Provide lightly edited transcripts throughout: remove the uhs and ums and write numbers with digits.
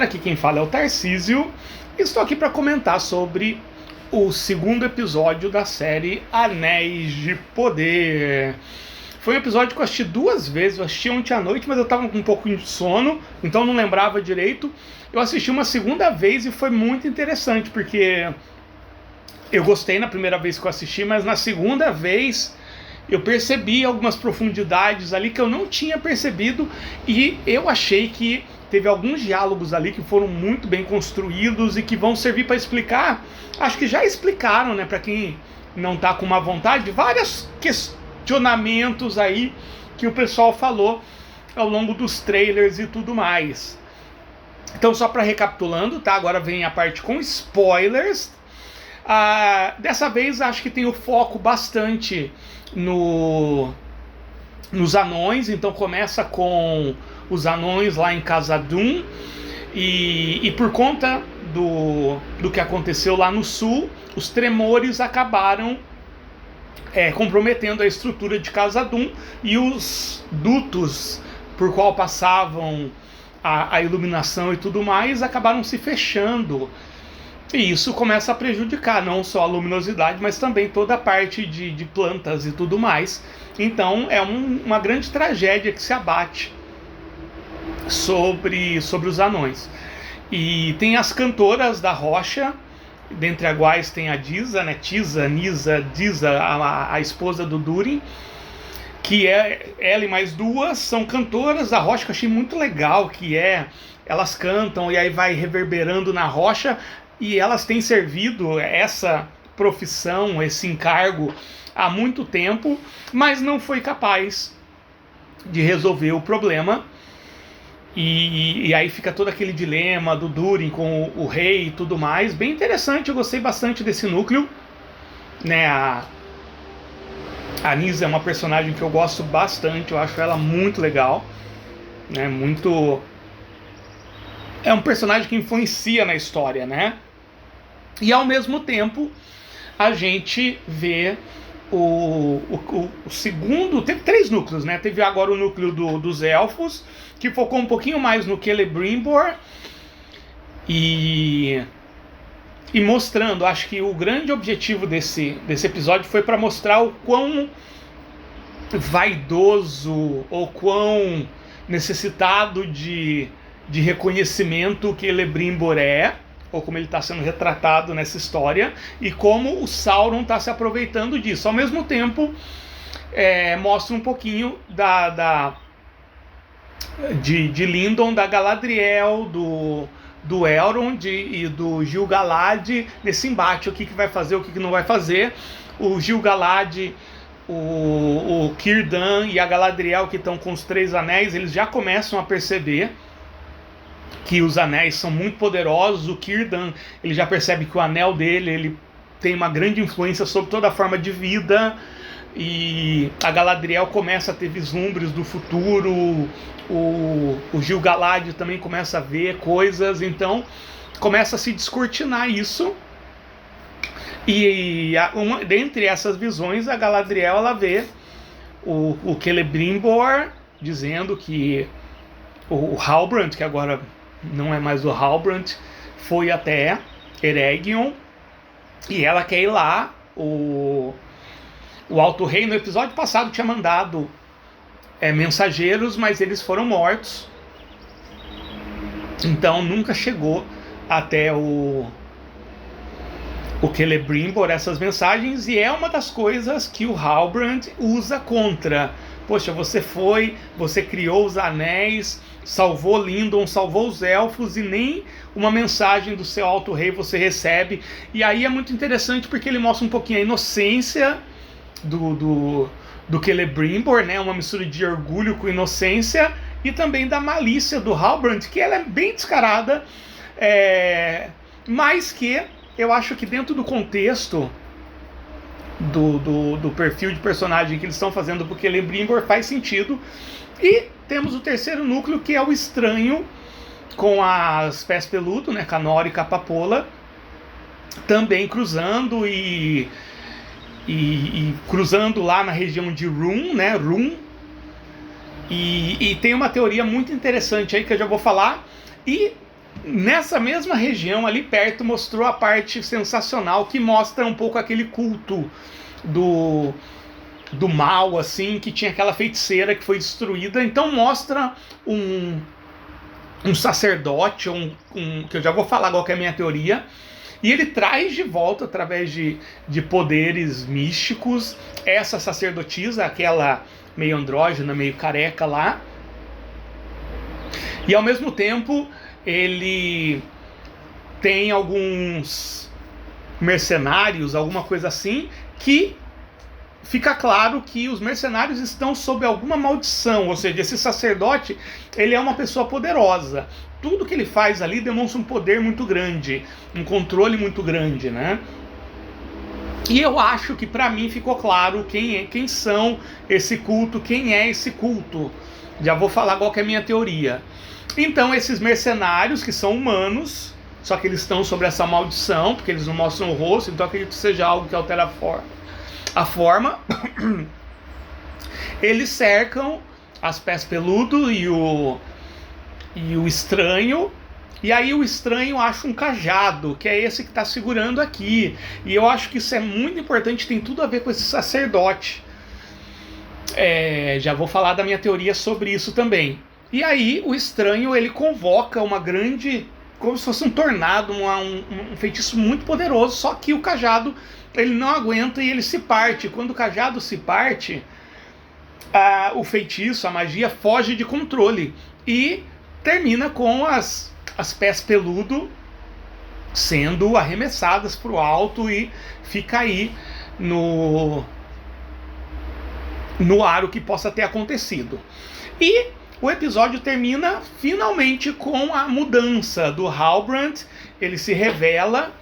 Aqui quem fala é o Tarcísio. Estou aqui para comentar sobre o segundo episódio da série Anéis de Poder. Foi um episódio que eu assisti 2 vezes. Eu assisti ontem à noite, mas eu estava com um pouco de sono, então não lembrava direito. Eu assisti uma segunda vez e foi muito interessante, porque eu gostei na primeira vez que eu assisti, mas na segunda vez eu percebi algumas profundidades ali que eu não tinha percebido, e eu achei que teve alguns diálogos ali que foram muito bem construídos e que vão servir para explicar. Acho que já explicaram, né, para quem não tá com uma vontade, vários questionamentos aí que o pessoal falou ao longo dos trailers e tudo mais. Então, só para recapitulando, tá? Agora vem a parte com spoilers. Dessa vez acho que tem o foco bastante nos anões. Então começa com os anões lá em Khazad-dûm, e por conta do que aconteceu lá no sul, os tremores acabaram comprometendo a estrutura de Khazad-dûm, e os dutos por qual passavam a iluminação e tudo mais acabaram se fechando. E isso começa a prejudicar não só a luminosidade, mas também toda a parte de plantas e tudo mais. Então é uma grande tragédia que se abate sobre os anões. E tem as cantoras da rocha, dentre as quais tem a Disa, né? Disa, a esposa do Durin, que ela e mais 2 são cantoras da rocha, que eu achei muito legal, elas cantam e aí vai reverberando na rocha. E elas têm servido essa profissão, esse encargo há muito tempo, mas não foi capaz de resolver o problema. E aí fica todo aquele dilema do Durin com o rei e tudo mais. Bem interessante, eu gostei bastante desse núcleo, né? A Nyssa é uma personagem que eu gosto bastante, eu acho ela muito legal, né? É um personagem que influencia na história, né? E ao mesmo tempo a gente vê o segundo. Teve 3 núcleos, né? Teve agora o núcleo dos elfos, que focou um pouquinho mais no Celebrimbor, e mostrando, acho que o grande objetivo desse episódio foi para mostrar o quão vaidoso ou quão necessitado de reconhecimento o Celebrimbor ou como ele está sendo retratado nessa história, e como o Sauron está se aproveitando disso. Ao mesmo tempo, mostra um pouquinho de Lindon, da Galadriel, do Elrond e do Gil-galad nesse embate, o que vai fazer, o que não vai fazer. O Gil-galad, o Círdan e a Galadriel, que estão com os 3 anéis, eles já começam a perceber que os anéis são muito poderosos. O Círdan, ele já percebe que o anel dele, ele tem uma grande influência sobre toda a forma de vida, e a Galadriel começa a ter vislumbres do futuro. O Gil-galad também começa a ver coisas, então começa a se descortinar isso. E dentre essas visões, a Galadriel, ela vê o Celebrimbor dizendo que o Halbrand, que agora não é mais o Halbrand, foi até Eregion, e ela quer ir lá. O Alto Rei no episódio passado tinha mandado mensageiros, mas eles foram mortos, então nunca chegou até o Celebrimbor essas mensagens, e é uma das coisas que o Halbrand usa contra. Poxa, você criou os anéis, salvou Lindon, salvou os elfos, e nem uma mensagem do seu Alto Rei você recebe. E aí é muito interessante, porque ele mostra um pouquinho a inocência do Celebrimbor, né? Uma mistura de orgulho com inocência, e também da malícia do Halbrand, que ela é bem descarada, mas que eu acho que dentro do contexto do perfil de personagem que eles estão fazendo pro Celebrimbor faz sentido. E temos o terceiro núcleo, que é o estranho, com as pés peludo, né, Canora e Capapola, também cruzando e cruzando lá na região de Rhûn, né, Rhûn. E tem uma teoria muito interessante aí que eu já vou falar. E nessa mesma região, ali perto, mostrou a parte sensacional, que mostra um pouco aquele culto do mal, assim, que tinha aquela feiticeira que foi destruída. Então mostra um sacerdote, que eu já vou falar qual que é a minha teoria, e ele traz de volta, através de poderes místicos, essa sacerdotisa, aquela meio andrógena, meio careca lá, e ao mesmo tempo ele tem alguns mercenários, alguma coisa assim, que fica claro que os mercenários estão sob alguma maldição, ou seja, esse sacerdote, ele é uma pessoa poderosa. Tudo que ele faz ali demonstra um poder muito grande, um controle muito grande, né? E eu acho que para mim ficou claro quem são esse culto, quem é esse culto. Já vou falar qual que é a minha teoria. Então, esses mercenários, que são humanos, só que eles estão sobre essa maldição, porque eles não mostram o rosto, então acredito que seja algo que altera a forma. Eles cercam as pés peludo e o estranho, e aí o estranho acha um cajado, que é esse que está segurando aqui, e eu acho que isso é muito importante, tem tudo a ver com esse sacerdote. Já vou falar da minha teoria sobre isso também. E aí o estranho, ele convoca uma grande, como se fosse um tornado, um feitiço muito poderoso, só que o cajado, ele não aguenta e ele se parte. Quando o cajado se parte, o feitiço, a magia foge de controle e termina com as pés peludo sendo arremessadas para o alto e fica aí no ar o que possa ter acontecido. E o episódio termina finalmente com a mudança do Halbrand. Ele se revela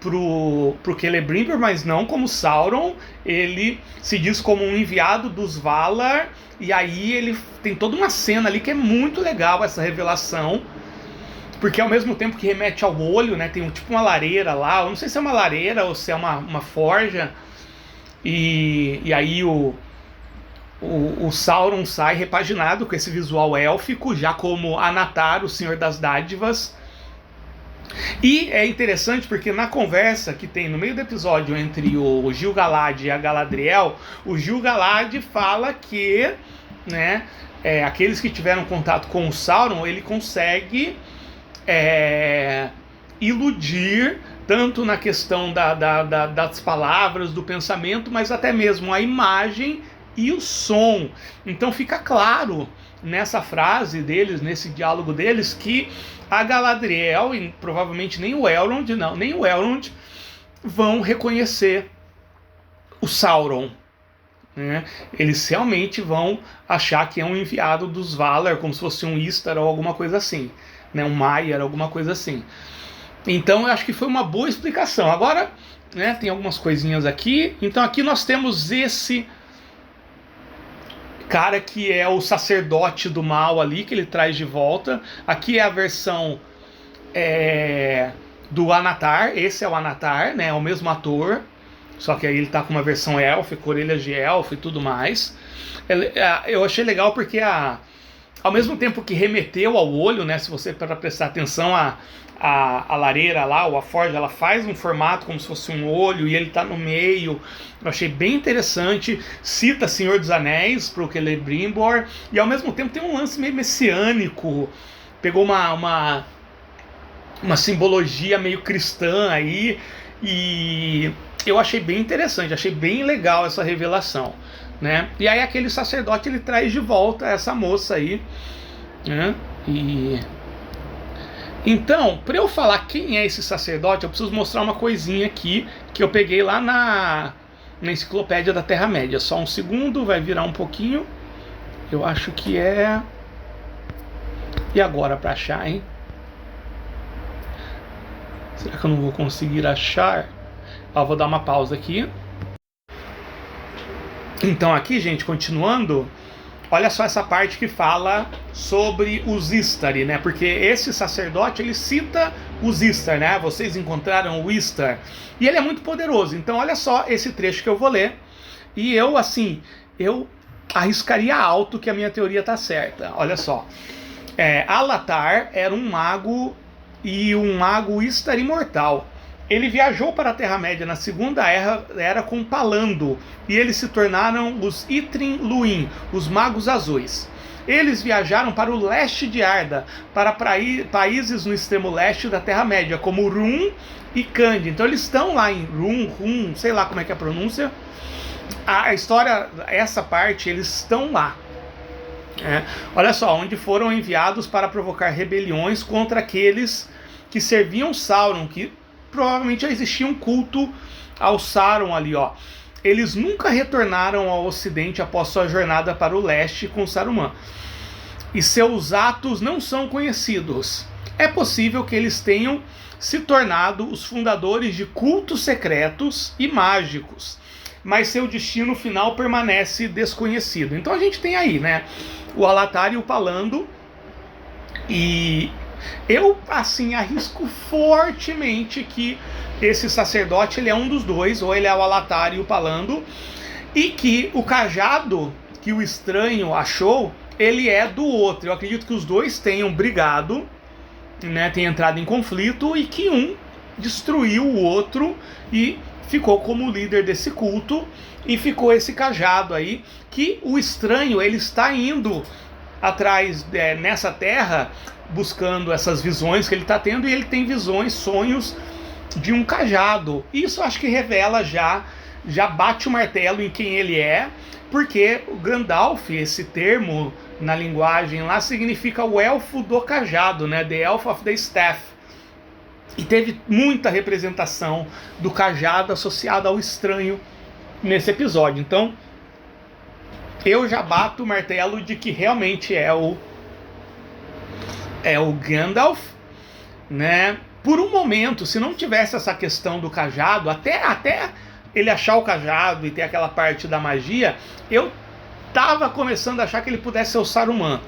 pro Celebrimbor, mas não como Sauron. Ele se diz como um enviado dos Valar, e aí ele tem toda uma cena ali que é muito legal, essa revelação, porque ao mesmo tempo que remete ao olho, né, tem tipo uma lareira lá, eu não sei se é uma lareira ou se é uma forja, e aí o Sauron sai repaginado com esse visual élfico, já como Anatar, o Senhor das Dádivas. E é interessante porque na conversa que tem no meio do episódio entre o Gil-galad e a Galadriel, o Gil-galad fala que, né, aqueles que tiveram contato com o Sauron, ele consegue iludir tanto na questão das palavras, do pensamento, mas até mesmo a imagem e o som. Então fica claro nessa frase deles, nesse diálogo deles, que a Galadriel e provavelmente nem o Elrond vão reconhecer o Sauron, né? Eles realmente vão achar que é um enviado dos Valar, como se fosse um Istar ou alguma coisa assim, né? Um Maiar, alguma coisa assim. Então eu acho que foi uma boa explicação. Agora, né, tem algumas coisinhas aqui. Então aqui nós temos esse cara que é o sacerdote do mal ali, que ele traz de volta. Aqui é a versão do Anatar. Esse é o Anatar, né? É o mesmo ator, só que aí ele tá com uma versão élfica, orelhas de elfo e tudo mais. Eu achei legal porque ao mesmo tempo que remeteu ao olho, né? Se você para prestar atenção, a lareira lá, ou a forja, ela faz um formato como se fosse um olho e ele tá no meio. Eu achei bem interessante. Cita Senhor dos Anéis pro Celebrimbor, e ao mesmo tempo tem um lance meio messiânico. Pegou uma simbologia meio cristã aí, e eu achei bem interessante, achei bem legal essa revelação, né? E aí aquele sacerdote, ele traz de volta essa moça aí, né? Então, para eu falar quem é esse sacerdote, eu preciso mostrar uma coisinha aqui que eu peguei lá na enciclopédia da Terra-média. Só um segundo, vai virar um pouquinho. Eu acho que é... E agora para achar, hein? Será que eu não vou conseguir achar? Vou dar uma pausa aqui. Então aqui, gente, continuando, olha só essa parte que fala sobre os Istari, né? Porque esse sacerdote, ele cita os Istar, né? Vocês encontraram o Istar. E ele é muito poderoso. Então olha só esse trecho que eu vou ler. E eu arriscaria alto que a minha teoria tá certa. Olha só. Alatar era um mago e um mago Istar imortal. Ele viajou para a Terra-média na Segunda Era com Palando, e eles se tornaram os Itrin Luin, os Magos Azuis. Eles viajaram para o leste de Arda, para países no extremo leste da Terra-média, como Rum e Khand. Então eles estão lá em Rum, sei lá como é que é a pronúncia. A história, essa parte, eles estão lá. Olha só, onde foram enviados para provocar rebeliões contra aqueles que serviam Sauron, que provavelmente já existia um culto ao Sauron ali, ó. Eles nunca retornaram ao ocidente após sua jornada para o leste com Saruman, e seus atos não são conhecidos. É possível que eles tenham se tornado os fundadores de cultos secretos e mágicos, mas seu destino final permanece desconhecido. Então a gente tem aí, né, o Alatar e o Palando, e eu, assim, arrisco fortemente que esse sacerdote, ele é um dos dois, ou ele é o Alatar e o Palando, e que o cajado que o estranho achou, ele é do outro. Eu acredito que os dois tenham brigado, né, tenham entrado em conflito, e que um destruiu o outro e ficou como líder desse culto, e ficou esse cajado aí, que o estranho, ele está indo atrás nessa terra, buscando essas visões que ele está tendo, e ele tem visões, sonhos de um cajado. Isso acho que revela, já bate o martelo em quem ele é, porque o Gandalf, esse termo na linguagem lá, significa o elfo do cajado, né? The Elf of the Staff. E teve muita representação do cajado associado ao estranho nesse episódio. Então, eu já bato o martelo de que realmente é o Gandalf, né? Por um momento, se não tivesse essa questão do cajado, até ele achar o cajado e ter aquela parte da magia, eu tava começando a achar que ele pudesse ser o Saruman,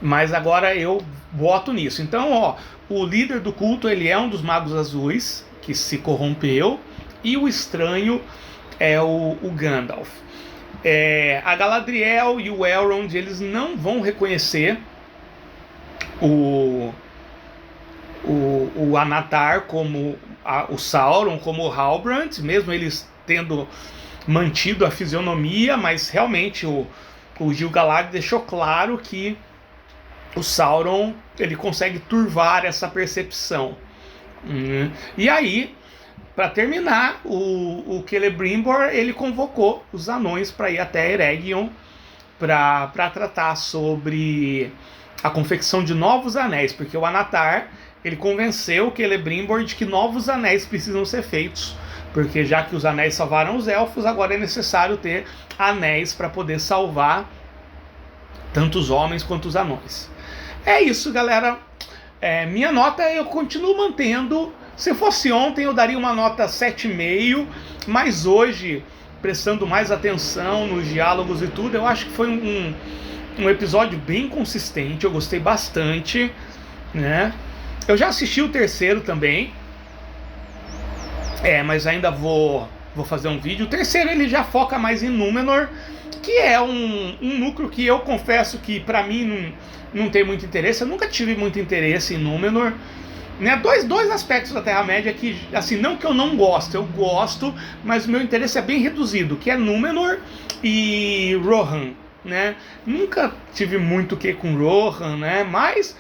mas agora eu voto nisso. Então, ó, o líder do culto, ele é um dos Magos Azuis que se corrompeu, e o estranho é o Gandalf. A Galadriel e o Elrond, eles não vão reconhecer o Anatar como o Sauron, como o Halbrand, mesmo eles tendo mantido a fisionomia, mas realmente o Gil-galad deixou claro que o Sauron, ele consegue turvar essa percepção. E aí, para terminar, o Celebrimbor, ele convocou os anões para ir até Eregion para tratar sobre a confecção de novos anéis, porque o Anatar, ele convenceu o Celebrimbor de que novos anéis precisam ser feitos, porque já que os anéis salvaram os elfos, agora é necessário ter anéis para poder salvar tanto os homens quanto os anões. É isso, galera. Minha nota eu continuo mantendo. Se fosse ontem eu daria uma nota 7,5, mas hoje, prestando mais atenção nos diálogos e tudo, eu acho que foi um episódio bem consistente. Eu gostei bastante, né? Eu já assisti o terceiro também, mas ainda vou fazer um vídeo. O terceiro, ele já foca mais em Númenor, que é um núcleo que eu confesso que pra mim não tem muito interesse. Eu nunca tive muito interesse em Númenor, né? Dois aspectos da Terra-média que, assim, não que eu não gosto, eu gosto, mas o meu interesse é bem reduzido, que é Númenor e Rohan, né? Nunca tive muito o que com Rohan, né? Mas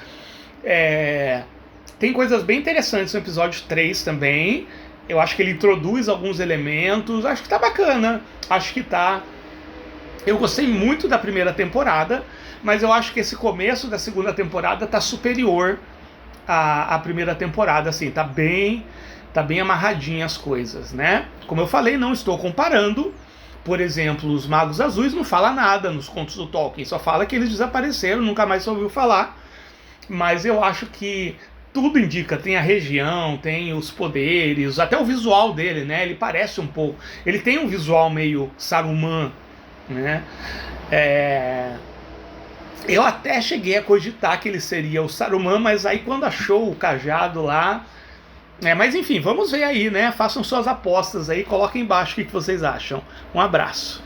tem coisas bem interessantes no episódio 3 também. Eu acho que ele introduz alguns elementos, acho que tá bacana, acho que tá... Eu gostei muito da primeira temporada, mas eu acho que esse começo da segunda temporada tá superior à primeira temporada, assim, tá bem amarradinha as coisas, né? Como eu falei, não estou comparando. Por exemplo, os Magos Azuis não fala nada nos contos do Tolkien, só fala que eles desapareceram, nunca mais se ouviu falar. Mas eu acho que tudo indica, tem a região, tem os poderes, até o visual dele, né? Ele parece um pouco, ele tem um visual meio Saruman, né? Eu até cheguei a cogitar que ele seria o Saruman, mas aí quando achou o cajado lá... mas enfim, vamos ver aí, né? Façam suas apostas aí, coloquem embaixo o que vocês acham. Um abraço.